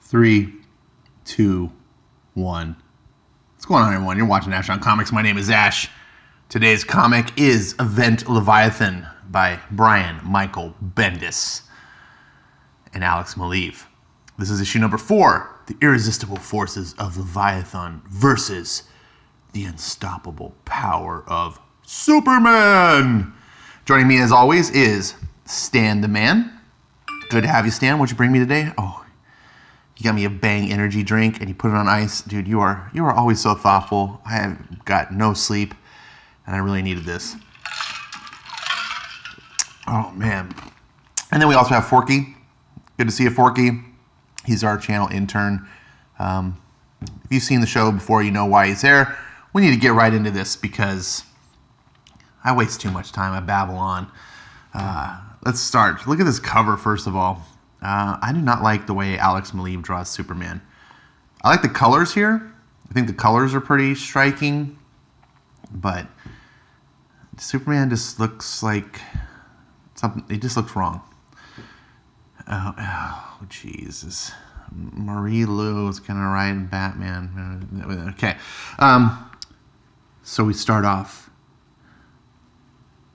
3, 2, 1. What's going on, everyone? You're watching Ash on Comics. My name is Ash. Today's comic is Event Leviathan by Brian Michael Bendis and Alex Maleev. This is issue number 4, The Irresistible Forces of Leviathan versus the Unstoppable Power of Superman. Joining me as always is Stan the Man. Good to have you, Stan. What'd you bring me today? Oh, you got me a Bang energy drink and you put it on ice. Dude, you are always so thoughtful. I have got no sleep and I really needed this. Oh, man. And then we also have Forky. Good to see you, Forky. He's our channel intern. If you've seen the show before, you know why he's there. We need to get right into this because I waste too much time. I babble on. Let's start. Look at this cover, first of all. I do not like the way Alex Maleev draws Superman. I like the colors here. I think the colors are pretty striking. But Superman just looks like something. It just looks wrong. Oh, Jesus. Marie Lou is kind of writing Batman. Okay. So we start off.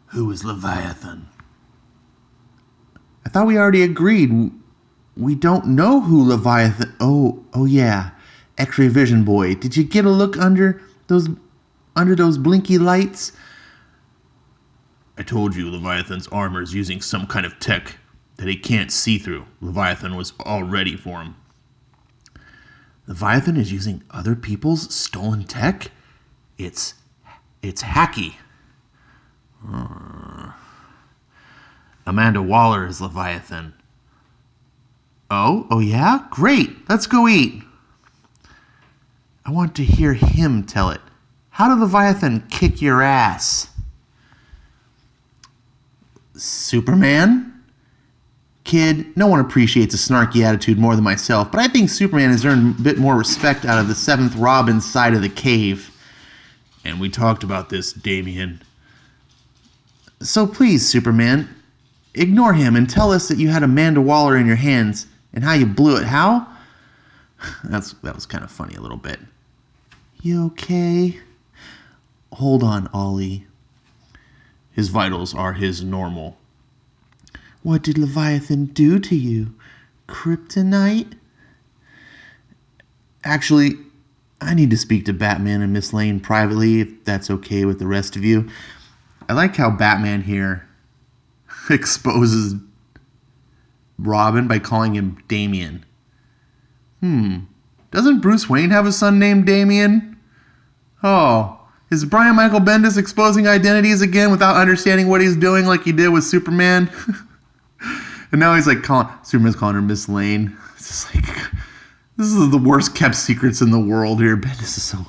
Who is Leviathan? I thought we already agreed. We don't know who Leviathan... Oh yeah. X-ray vision boy. Did you get a look under those blinky lights? I told you Leviathan's armor is using some kind of tech that he can't see through. Leviathan was all ready for him. Leviathan is using other people's stolen tech? It's hacky. Amanda Waller is Leviathan. Oh yeah? Great. Let's go eat. I want to hear him tell it. How did Leviathan kick your ass? Superman? Kid, no one appreciates a snarky attitude more than myself, but I think Superman has earned a bit more respect out of the 7th Robin side of the cave. And we talked about this, Damian. So please, Superman, ignore him and tell us that you had Amanda Waller in your hands and how you blew it. How? That was kind of funny a little bit. You okay? Hold on, Ollie. His vitals are his normal. What did Leviathan do to you? Kryptonite? Actually, I need to speak to Batman and Miss Lane privately, if that's okay with the rest of you. I like how Batman here exposes Robin by calling him Damian. Doesn't Bruce Wayne have a son named Damian? Oh, is Brian Michael Bendis exposing identities again without understanding what he's doing like he did with Superman? And now he's like Superman's calling her Miss Lane. It's just like, this is the worst kept secrets in the world here. Bendis is so...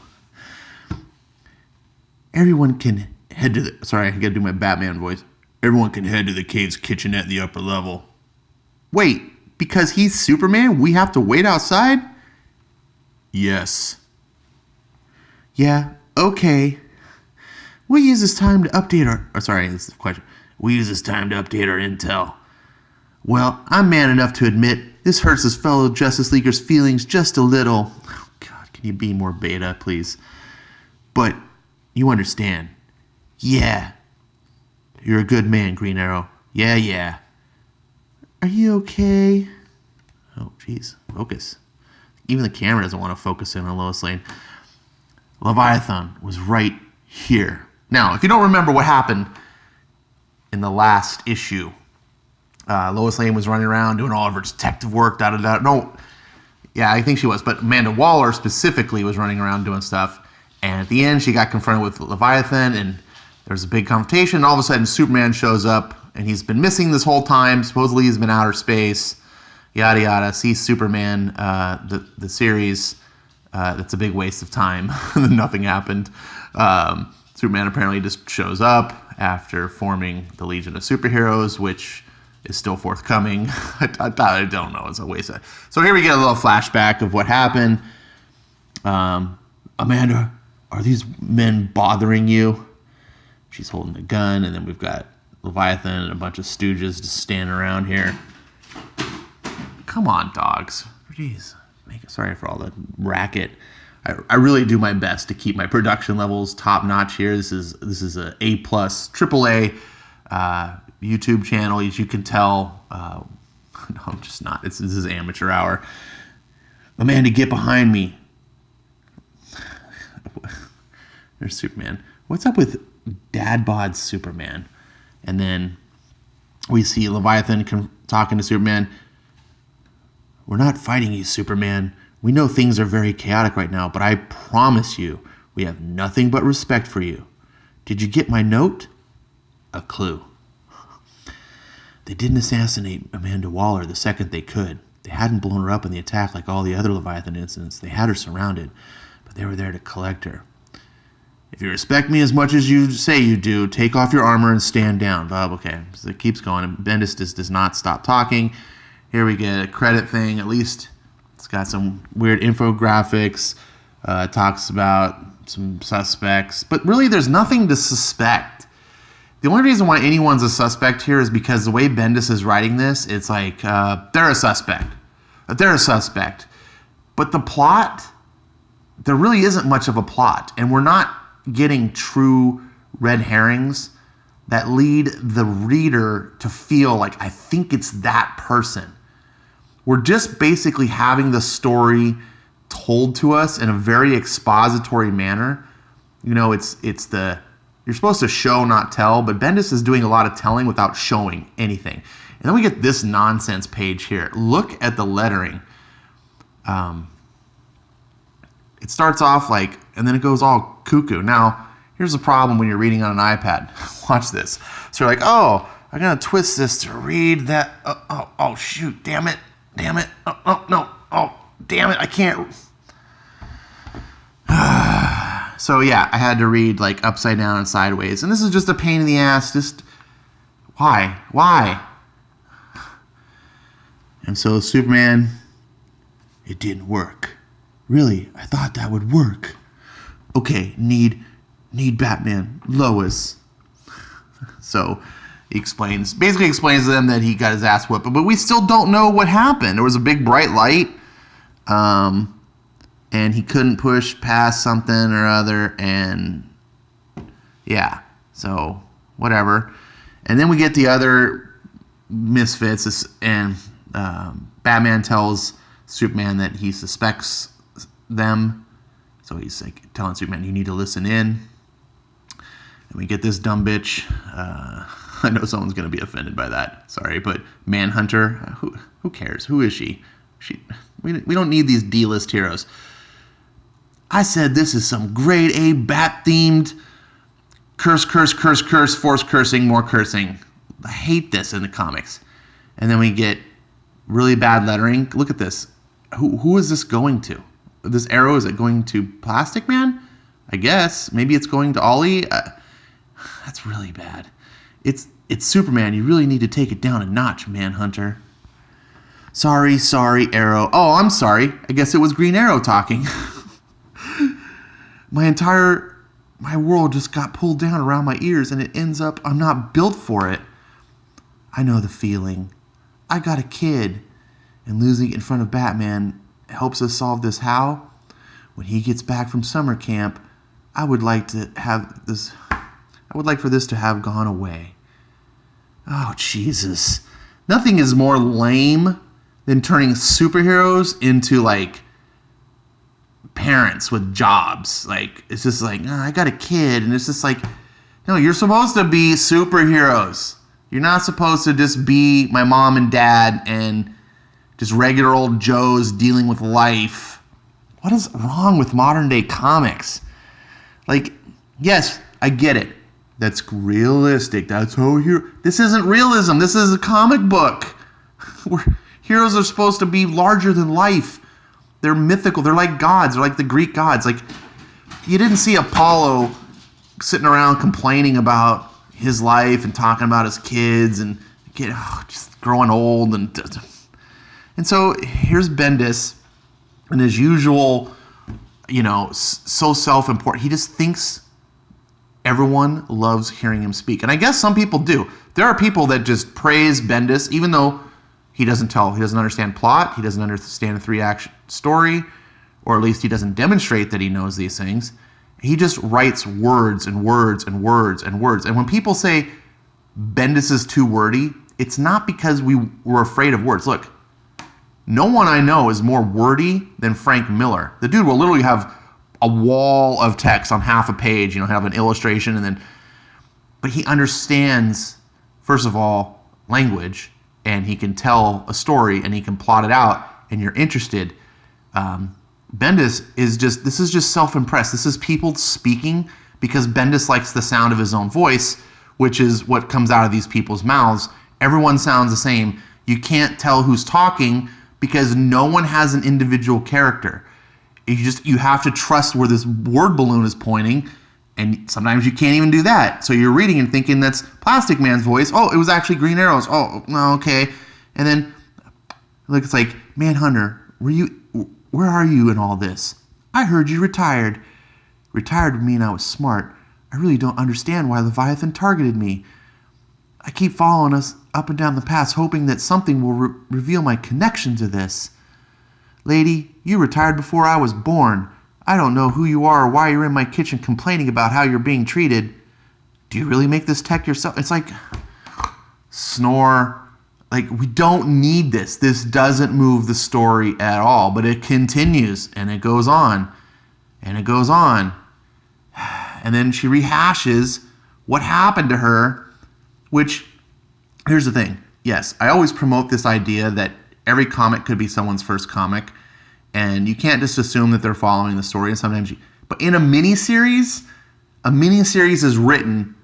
Everyone can head to the... Sorry, I gotta do my Batman voice. Everyone can head to the cave's kitchenette at the upper level. Wait, because he's Superman, we have to wait outside? Yes. Yeah, okay. We'll use this time to update our... sorry, this is the question. We'll use this time to update our intel. Well, I'm man enough to admit this hurts his fellow Justice Leaguers' feelings just a little. Oh, God, can you be more beta, please? But you understand. Yeah. You're a good man, Green Arrow. Yeah. Are you okay? Oh, jeez. Focus. Even the camera doesn't want to focus in on Lois Lane. Leviathan was right here. Now, if you don't remember what happened in the last issue, Lois Lane was running around doing all of her detective work, No, yeah, I think she was. But Amanda Waller specifically was running around doing stuff. And at the end, she got confronted with Leviathan, and there was a big confrontation. And all of a sudden, Superman shows up, and he's been missing this whole time. Supposedly, he's been outer space, yada, yada. See Superman, the series. That's a big waste of time. Nothing happened. Superman apparently just shows up after forming the Legion of Superheroes, which is still forthcoming. I don't know. It's a waste of... So here we get a little flashback of what happened. Amanda, are these men bothering you? She's holding a gun, and then we've got Leviathan and a bunch of stooges just standing around here. Come on, dogs. Jeez. sorry for all the racket. I really do my best to keep my production levels top notch here. This is a A+, AAA YouTube channel, as you can tell. No, I'm just not. This is amateur hour. Amanda, get behind me. There's Superman. What's up with Dad Bod's Superman? And then we see Leviathan talking to Superman. We're not fighting you, Superman. We know things are very chaotic right now, but I promise you, we have nothing but respect for you. Did you get my note? A clue. They didn't assassinate Amanda Waller the second they could. They hadn't blown her up in the attack like all the other Leviathan incidents. They had her surrounded, but they were there to collect her. If you respect me as much as you say you do, take off your armor and stand down. Bob, okay. So it keeps going, and Bendis does not stop talking. Here we get a credit thing. At least it's got some weird infographics. Talks about some suspects. But really, there's nothing to suspect. The only reason why anyone's a suspect here is because the way Bendis is writing this, it's like, they're a suspect. They're a suspect. But the plot, there really isn't much of a plot. And we're not getting true red herrings that lead the reader to feel like, I think it's that person. We're just basically having the story told to us in a very expository manner. You know, you're supposed to show, not tell, but Bendis is doing a lot of telling without showing anything. And then we get this nonsense page here. Look at the lettering. It starts off like, and then it goes all cuckoo. Now, here's the problem when you're reading on an iPad. Watch this. So you're like, oh, I'm going to twist this to read that. Oh, shoot, damn it. Oh, no. Oh, damn it, I can't. So yeah, I had to read like upside down and sideways. And this is just a pain in the ass. Just, why? And so Superman, it didn't work. Really, I thought that would work. Okay, need Batman, Lois. So he basically explains to them that he got his ass whooped, but we still don't know what happened. There was a big bright light, and he couldn't push past something or other, and yeah, so whatever. And then we get the other misfits, and Batman tells Superman that he suspects them. So he's like telling Superman, you need to listen in. And we get this dumb bitch. I know someone's going to be offended by that. Sorry, but Manhunter, who cares? Who is she? We don't need these D-list heroes. I said this is some grade A bat-themed curse, force cursing, more cursing. I hate this in the comics. And then we get really bad lettering. Look at this. Who is this going to? This arrow, is it going to Plastic Man? I guess. Maybe it's going to Ollie. That's really bad. It's Superman. You really need to take it down a notch, Manhunter. Sorry, Arrow. Oh, I'm sorry. I guess it was Green Arrow talking. My world just got pulled down around my ears, and it ends up I'm not built for it. I know the feeling. I got a kid, and losing it in front of Batman helps us solve this. How? When he gets back from summer camp, I would like for this to have gone away. Oh, Jesus. Nothing is more lame than turning superheroes into, like, parents with jobs. Like, it's just like, I got a kid, and it's just like, no, you're supposed to be superheroes. You're not supposed to just be my mom and dad and just regular old Joes dealing with life. What is wrong with modern day comics? Like, yes, I get it. That's realistic. That's how this isn't realism. This is a comic book. Where heroes are supposed to be larger than life. They're mythical. They're like gods. They're like the Greek gods. Like, you didn't see Apollo sitting around complaining about his life and talking about his kids and just growing old. And so here's Bendis in his usual, so self-important. He just thinks everyone loves hearing him speak. And I guess some people do. There are people that just praise Bendis, even though He doesn't understand plot. He doesn't understand a 3-act story, or at least he doesn't demonstrate that he knows these things. He just writes words and words and words and words. And when people say Bendis is too wordy, it's not because we were afraid of words. Look, no one I know is more wordy than Frank Miller. The dude will literally have a wall of text on half a page, have an illustration, but he understands, first of all, language, and he can tell a story, and he can plot it out, and you're interested. Bendis is just self-impressed. This is people speaking because Bendis likes the sound of his own voice, which is what comes out of these people's mouths. Everyone sounds the same. You can't tell who's talking because no one has an individual character. You have to trust where this word balloon is pointing, and sometimes you can't even do that. So you're reading and thinking that's Plastic Man's voice. Oh, it was actually Green Arrow's. Oh, no, okay. And then it's like, Manhunter, where are you in all this? I heard you retired. Retired would mean I was smart. I really don't understand why Leviathan targeted me. I keep following us up and down the paths, hoping that something will reveal my connection to this. Lady, you retired before I was born. I don't know who you are or why you're in my kitchen complaining about how you're being treated. Do you really make this tech yourself? It's like, snore. Like, we don't need this. This doesn't move the story at all, but it continues, and it goes on, and it goes on. And then she rehashes what happened to her, which, here's the thing. Yes, I always promote this idea that every comic could be someone's first comic, and you can't just assume that they're following the story, and sometimes but in a miniseries is written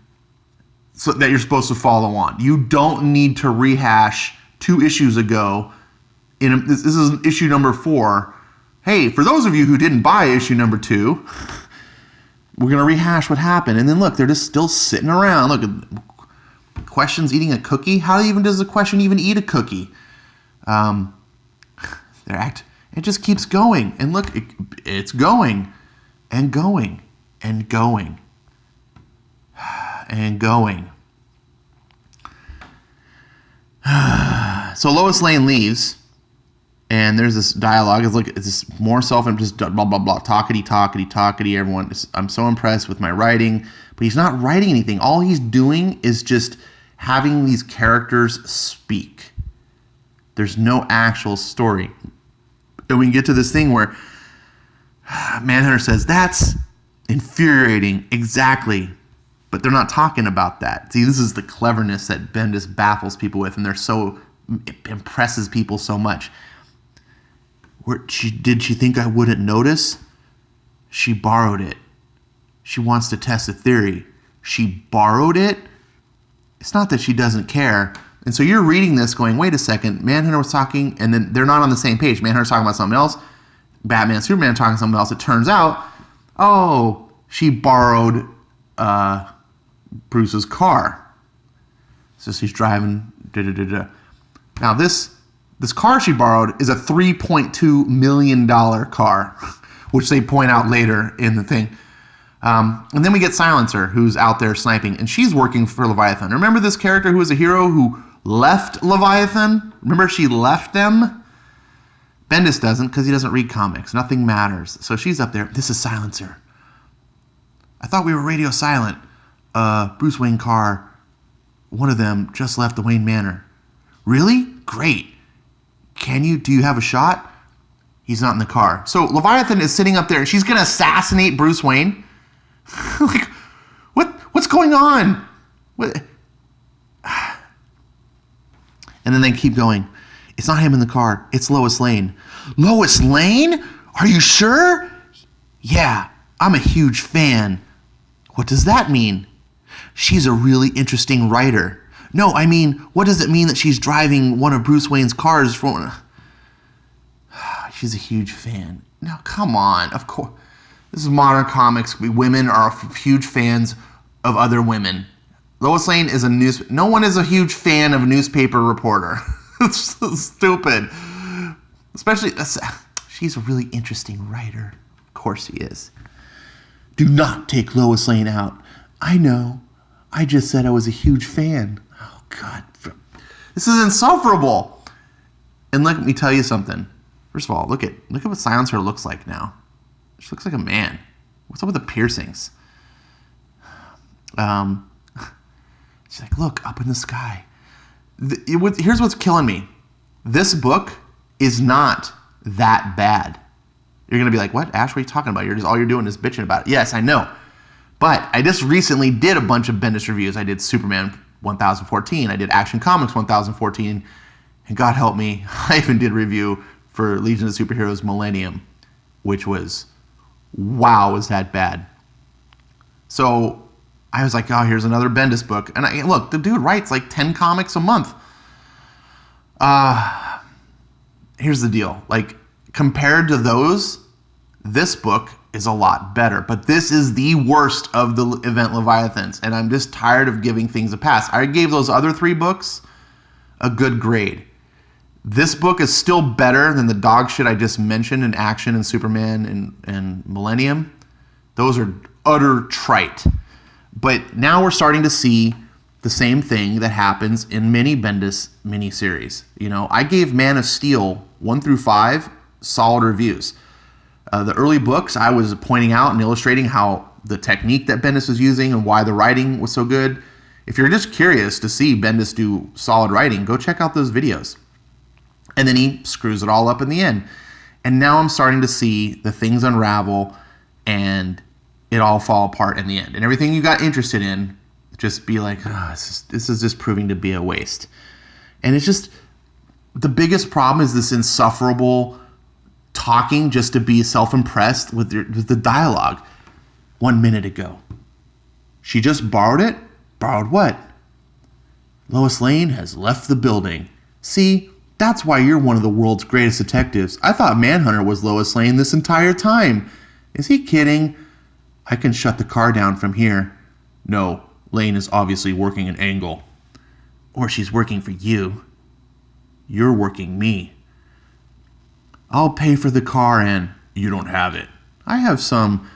so that you're supposed to follow on. You don't need to rehash 2 issues ago. This is issue number 4. Hey, for those of you who didn't buy issue number 2, we're going to rehash what happened. And then look, they're just still sitting around. Look, Question's eating a cookie. How even does the Question even eat a cookie? It just keeps going. And look, it's going and going and going and going. So Lois Lane leaves, and there's this dialogue. It's this more just blah, blah, blah, talkity, everyone. I'm so impressed with my writing, but he's not writing anything. All he's doing is just having these characters speak. There's no actual story. And we can get to this thing where Manhunter says, that's infuriating, exactly. But they're not talking about that. See, this is the cleverness that Bendis baffles people with, and it impresses people so much. Did she think I wouldn't notice? She borrowed it. She wants to test a theory. She borrowed it? It's not that she doesn't care. And so you're reading this going, wait a second, Manhunter was talking, and then they're not on the same page. Manhunter's talking about something else. Batman, Superman talking about something else. It turns out, she borrowed Bruce's car. So she's driving. Now this car she borrowed is a $3.2 million car, which they point out later in the thing. And then we get Silencer, who's out there sniping, and she's working for Leviathan. Remember this character who was a hero who left Leviathan? Remember she left them? Bendis doesn't because he doesn't read comics. Nothing matters. So she's up there. This is Silencer. I thought we were radio silent. Bruce Wayne car, one of them just left the Wayne Manor. Really? Great. Do you have a shot? He's not in the car. So Leviathan is sitting up there and she's going to assassinate Bruce Wayne. Like, what's going on? What? And then they keep going. It's not him in the car. It's Lois Lane. Lois Lane? Are you sure? Yeah, I'm a huge fan. What does that mean? She's a really interesting writer. No, I mean, what does it mean that she's driving one of Bruce Wayne's cars for... She's a huge fan. Now, come on. Of course. This is modern comics. Women are huge fans of other women. Lois Lane is no one is a huge fan of a newspaper reporter. It's so stupid. Especially, she's a really interesting writer. Of course she is. Do not take Lois Lane out. I know. I just said I was a huge fan. Oh, God. This is insufferable. And let me tell you something. First of all, look at what Silencer looks like now. She looks like a man. What's up with the piercings? She's like, look, up in the sky. Here's what's killing me. This book is not that bad. You're going to be like, what? Ash, what are you talking about? All you're doing is bitching about it. Yes, I know. But I just recently did a bunch of Bendis reviews. I did Superman 1014. I did Action Comics 1014. And God help me, I even did a review for Legion of Superheroes Millennium, which was, wow, was that bad. So I was like, oh, here's another Bendis book. And look, the dude writes like 10 comics a month. Here's the deal. Like, compared to those, this book is a lot better. But this is the worst of the Event Leviathans. And I'm just tired of giving things a pass. I gave those other 3 books a good grade. This book is still better than the dog shit I just mentioned in Action and Superman and Millennium. Those are utter trite. But now we're starting to see the same thing that happens in many Bendis miniseries. You know, I gave Man of Steel 1 through 5 solid reviews. The early books, I was pointing out and illustrating how the technique that Bendis was using and why the writing was so good. If you're just curious to see Bendis do solid writing, go check out those videos. And then he screws it all up in the end. And now I'm starting to see the things unravel and it all fall apart in the end. And everything you got interested in, just be like, oh, this is just proving to be a waste. And it's just, the biggest problem is this insufferable talking just to be self-impressed with the dialogue. 1 minute ago. She just borrowed it? Borrowed what? Lois Lane has left the building. See, that's why you're one of the world's greatest detectives. I thought Manhunter was Lois Lane this entire time. Is he kidding? I can shut the car down from here. No, Lane is obviously working an angle. Or she's working for you. You're working me. I'll pay for the car and you don't have it. I have some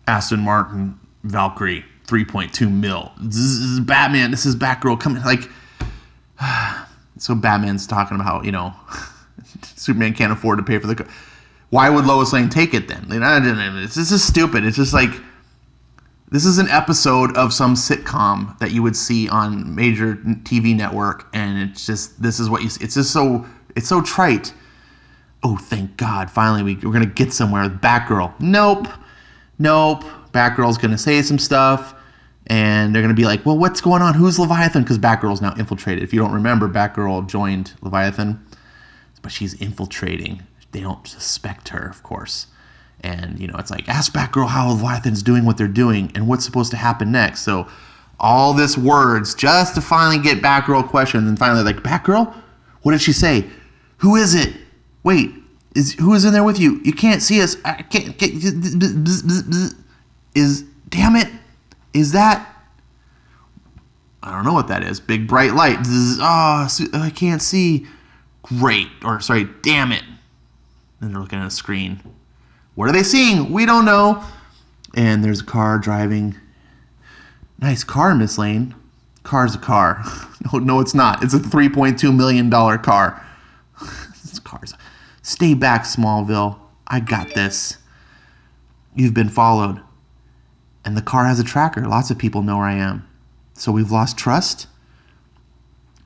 Aston Martin Valkyrie 3.2 mil. This is Batman. This is Batgirl coming. Like, so Batman's talking about how, you know, Superman can't afford to pay for the car. Why would Lois Lane take it then? It's just stupid. It's just like, this is an episode of some sitcom that you would see on major TV network, and it's just, this is what you see. It's just so, it's so trite. Oh, thank God. Finally, we're going to get somewhere with Batgirl. Nope. Batgirl's going to say some stuff, and they're going to be like, well, what's going on? Who's Leviathan? Because Batgirl's now infiltrated. If you don't remember, Batgirl joined Leviathan, but she's infiltrating. They don't suspect her, of course. And, you know, it's like, ask Batgirl how Leviathan's doing what they're doing and what's supposed to happen next. So all this words just to finally get Batgirl questioned. And finally, like, Batgirl? What did she say? Who is it? Wait, who is in there with you? You can't see us. I can't. Damn it. Is that? I don't know what that is. Big bright light. Oh, I can't see. Great. Or, sorry, damn it. And they're looking at a screen. What are they seeing? We don't know. And there's a car driving. Nice car, Miss Lane. Car's a car. No, it's not. It's a $3.2 million car. This car's. Stay back, Smallville. I got this. You've been followed. And the car has a tracker. Lots of people know where I am. So we've lost trust?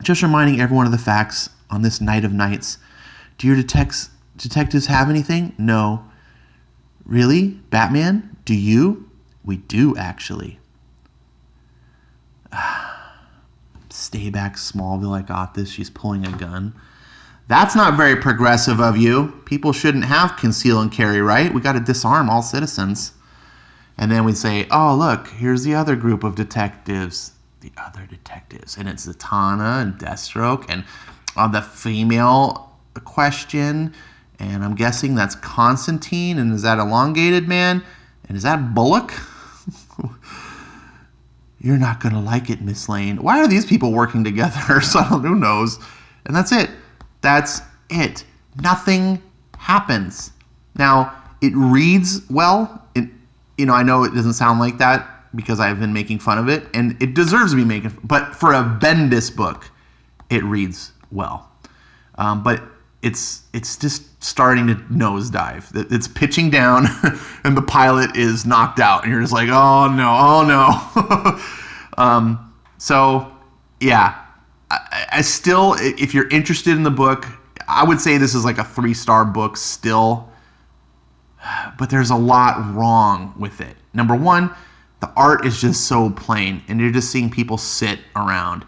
Just reminding everyone of the facts on this night of nights. Do your detectives have anything? No. Really? Batman? Do you? We do, actually. Stay back, Smallville. I got this. She's pulling a gun. That's not very progressive of you. People shouldn't have conceal and carry, right? We got to disarm all citizens. And then we say, oh, look, here's the other group of detectives. The other detectives. And it's Zatanna and Deathstroke and the female question. And I'm guessing that's Constantine. And is that Elongated Man? And is that Bullock? You're not going to like it, Miss Lane. Why are these people working together? So who knows? And that's it. That's it. Nothing happens. Now, it reads well. I know it doesn't sound like that because I've been making fun of it. And it deserves to be making. But for a Bendis book, it reads well. But it's just starting to nosedive. It's pitching down, and the pilot is knocked out, and you're just like, oh no. So yeah, I still, if you're interested in the book, I would say this is like a 3-star book still, but there's a lot wrong with it. Number one, the art is just so plain, and you're just seeing people sit around.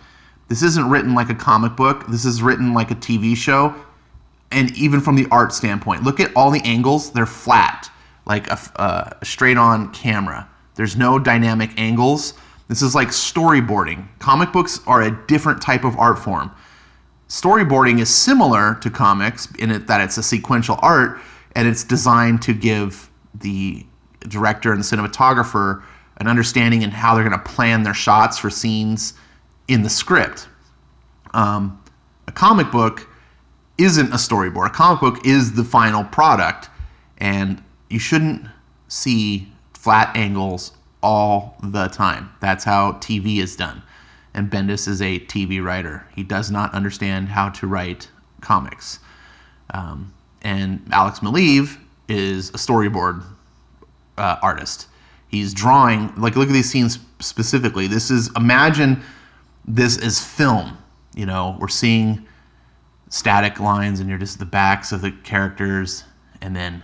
This isn't written like a comic book. This is written like a TV show. And even from the art standpoint, look at all the angles. They're flat, like a straight-on camera. There's no dynamic angles. This is like storyboarding. Comic books are a different type of art form. Storyboarding is similar to comics in it that it's a sequential art, and it's designed to give the director and the cinematographer an understanding in how they're going to plan their shots for scenes in the script. A comic book isn't a storyboard. A comic book is the final product, and you shouldn't see flat angles all the time. That's how TV is done. And Bendis is a TV writer. He does not understand how to write comics. And Alex Maleev is a storyboard artist. He's drawing, like, look at these scenes specifically. Imagine this is film. You know, we're seeing static lines, and you're just the backs of the characters, and then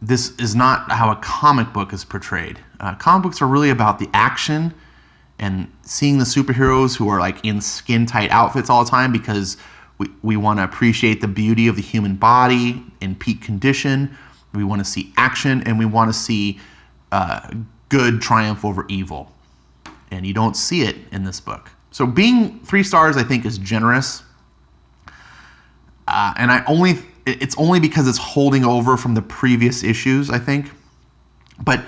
this is not how a comic book is portrayed. Comic books are really about the action and seeing the superheroes who are like in skin-tight outfits all the time, because we want to appreciate the beauty of the human body in peak condition. We want to see action, and we want to see good triumph over evil. And you don't see it in this book. So being 3 stars, I think, is generous. And it's only because it's holding over from the previous issues, I think. But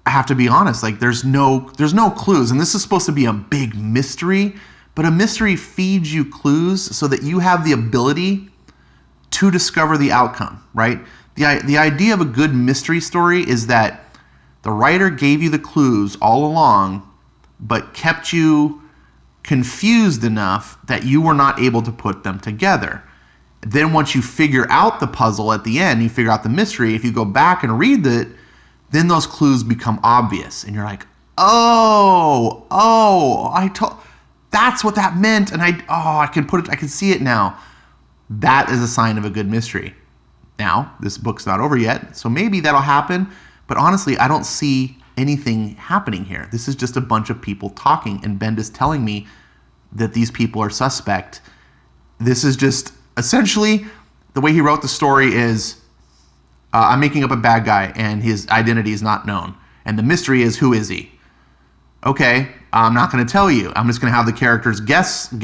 I have to be honest, like, there's no clues, and this is supposed to be a big mystery, but a mystery feeds you clues so that you have the ability to discover the outcome, right? The idea of a good mystery story is that the writer gave you the clues all along, but kept you confused enough that you were not able to put them together. Then once you figure out the puzzle at the end, you figure out the mystery, if you go back and read it, then those clues become obvious. And you're like, that's what that meant. And I can see it now. That is a sign of a good mystery. Now, this book's not over yet, so maybe that'll happen. But honestly, I don't see anything happening here. This is just a bunch of people talking, and Bendis telling me that these people are suspect. This is just, essentially, the way he wrote the story is, I'm making up a bad guy, and his identity is not known. And the mystery is, who is he? Okay, I'm not going to tell you. I'm just going to have the characters guess. At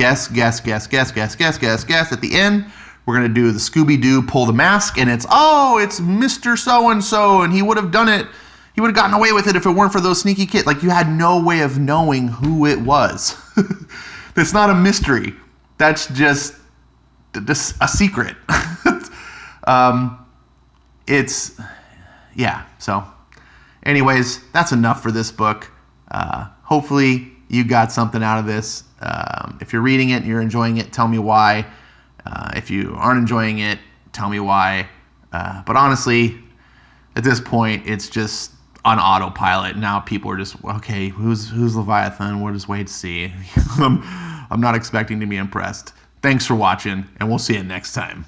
the end, we're going to do the Scooby-Doo pull the mask, and it's Mr. So-and-so, and he would have done it. He would have gotten away with it if it weren't for those sneaky kids. Like, you had no way of knowing who it was. That's not a mystery. That's just a secret. So anyways, that's enough for this book. Hopefully you got something out of this. If you're reading it and you're enjoying it, tell me why. If you aren't enjoying it, tell me why. But honestly, at this point, it's just on autopilot. Now people are just, okay, who's Leviathan? We'll just wait to see. I'm not expecting to be impressed. Thanks for watching, and we'll see you next time.